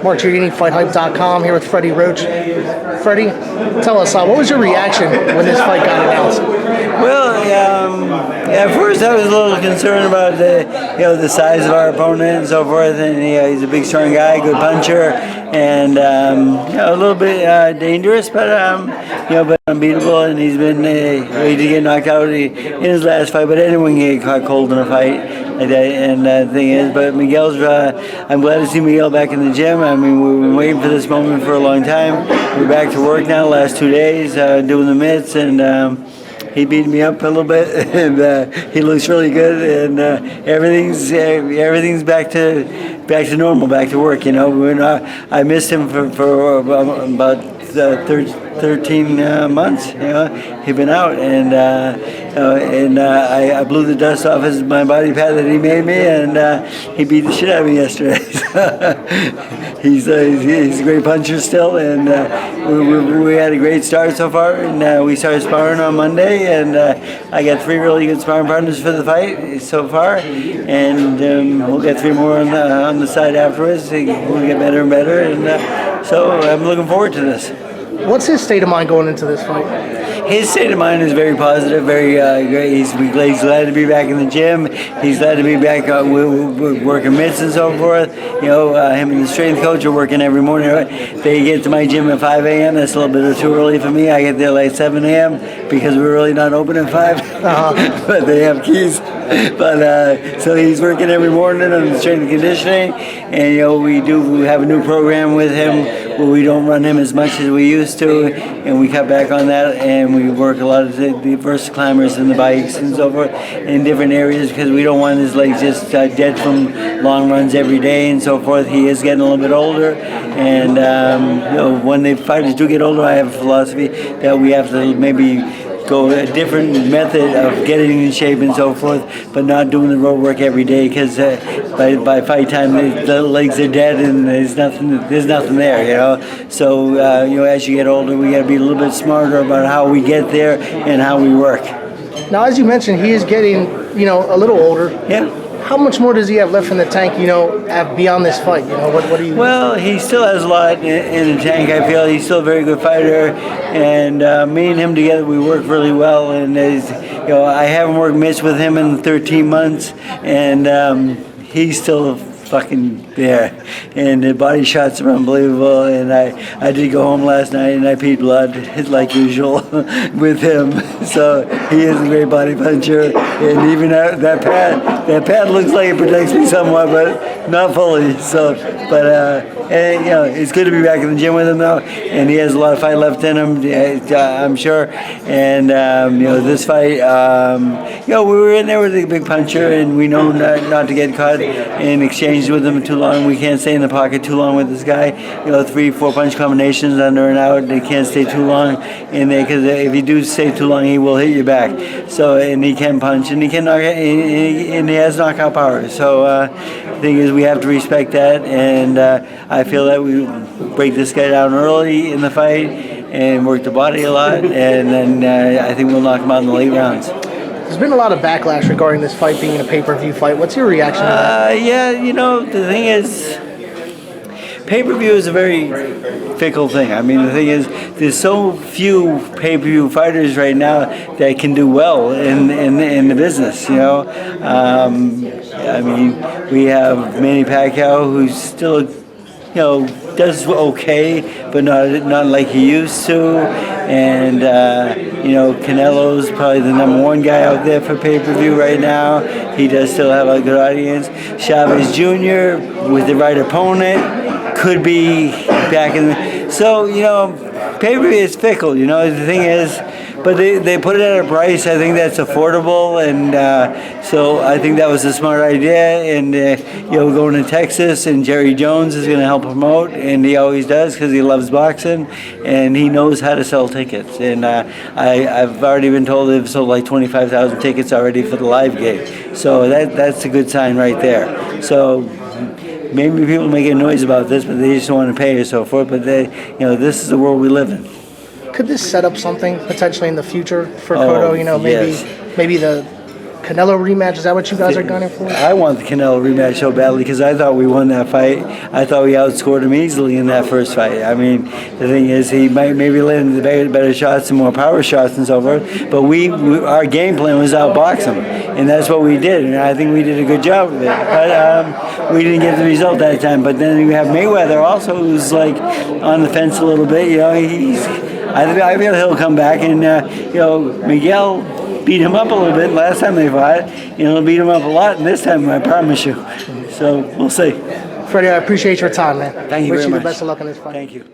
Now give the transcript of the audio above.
Mark, you're eating FightHype.com here with Freddie Roach. Freddie, tell us, what was your reaction when this fight got announced? Well, at first I was a little concerned about the size of our opponent and so forth, and he's a big, strong guy, good puncher, and a little bit dangerous, but unbeatable. And he's been ready to get knocked out in his last fight, but anyone can get caught cold in a fight. And the thing is, but Miguel's, I'm glad to see Miguel back in the gym. I mean, we've been waiting for this moment for a long time. We're back to work now, last 2 days, doing the mitts, and he beat me up a little bit, and he looks really good, and everything's back to normal, back to work. I missed him for about 13 months. He'd been out, and I blew the dust off my body pad that he made me, and he beat the shit out of me yesterday. He's a great puncher still, and we had a great start so far, and we started sparring on Monday, and I got 3 really good sparring partners for the fight so far, and we'll get 3 more on the side afterwards. We'll get better and better, and so I'm looking forward to this. What's his state of mind going into this fight? His state of mind is very positive, very great. He's glad to be back in the gym. He's glad to be back working mitts and so forth. Him and the strength coach are working every morning. They get to my gym at 5 a.m. That's a little bit too early for me. I get there like 7 a.m. because we're really not open at 5. But they have keys. But so he's working every morning on the strength and conditioning, and we have a new program with him where we don't run him as much as we used to, and we cut back on that, and we work a lot of the versa climbers and the bikes and so forth in different areas because we don't want his legs just dead from long runs every day and so forth. He is getting a little bit older, and when the fighters do get older, I have a philosophy that we have to maybe go a different method of getting in shape and so forth, but not doing the road work every day because by fight time the legs are dead and there's nothing there, So as you get older, we got to be a little bit smarter about how we get there and how we work. Now, as you mentioned, he is getting a little older. Yeah. How much more does he have left in the tank, beyond this fight? What do you... Well, he still has a lot in the tank, I feel. He's still a very good fighter, and me and him together, we work really well, and I haven't worked mitts with him in 13 months, and he's still fucking there, and the body shots are unbelievable, and I did go home last night and I peed blood like usual with him, so he is a great body puncher, and even that pad looks like it protects me somewhat, but not fully, so, but it's good to be back in the gym with him though, and he has a lot of fight left in him, I'm sure, and this fight, we were in there with a big puncher, and we know not to get caught in exchange with him too long. We can't stay in the pocket too long with this guy. 3-4 punch combinations under and out. They can't stay too long in there because if you do stay too long, he will hit you back. So, and he can punch, and he can knock, and he has knockout power. So the thing is, we have to respect that, and I feel that we break this guy down early in the fight and work the body a lot, and then I think we'll knock him out in the late rounds. There's been a lot of backlash regarding this fight being a pay-per-view fight. What's your reaction to that? The thing is, pay-per-view is a very fickle thing. I mean, the thing is, there's so few pay-per-view fighters right now that can do well in the business, I mean, we have Manny Pacquiao, who's still, does okay, but not like he used to. And, Canelo's probably the #1 guy out there for pay-per-view right now. He does still have a good audience. Chavez Jr., with the right opponent, could be back in the... So, pay-per-view is fickle, The thing is, but they put it at a price, I think that's affordable, and so I think that was a smart idea, and going to Texas, and Jerry Jones is going to help promote, and he always does because he loves boxing, and he knows how to sell tickets, and I've already been told they've sold like 25,000 tickets already for the live gig, so that's a good sign right there. So maybe people making noise about this, but they just don't want to pay or so forth, but this is the world we live in. Could this set up something potentially in the future for Cotto? Yes. Maybe the Canelo rematch? Is that what you guys are gunning for? I want the Canelo rematch so badly because I thought we won that fight. I thought we outscored him easily in that first fight. I mean, the thing is, he might maybe land the better shots and more power shots and so forth, but our game plan was outbox him, and that's what we did, and I think we did a good job of it. But we didn't get the result that time. But then we have Mayweather also, who's like on the fence a little bit. You know, I feel he'll come back, and Miguel beat him up a little bit last time they fought. He'll beat him up a lot, and this time I promise you. So we'll see. Freddie, I appreciate your time, man. Thank you Wish very much. you the best of luck in this fight. Thank you.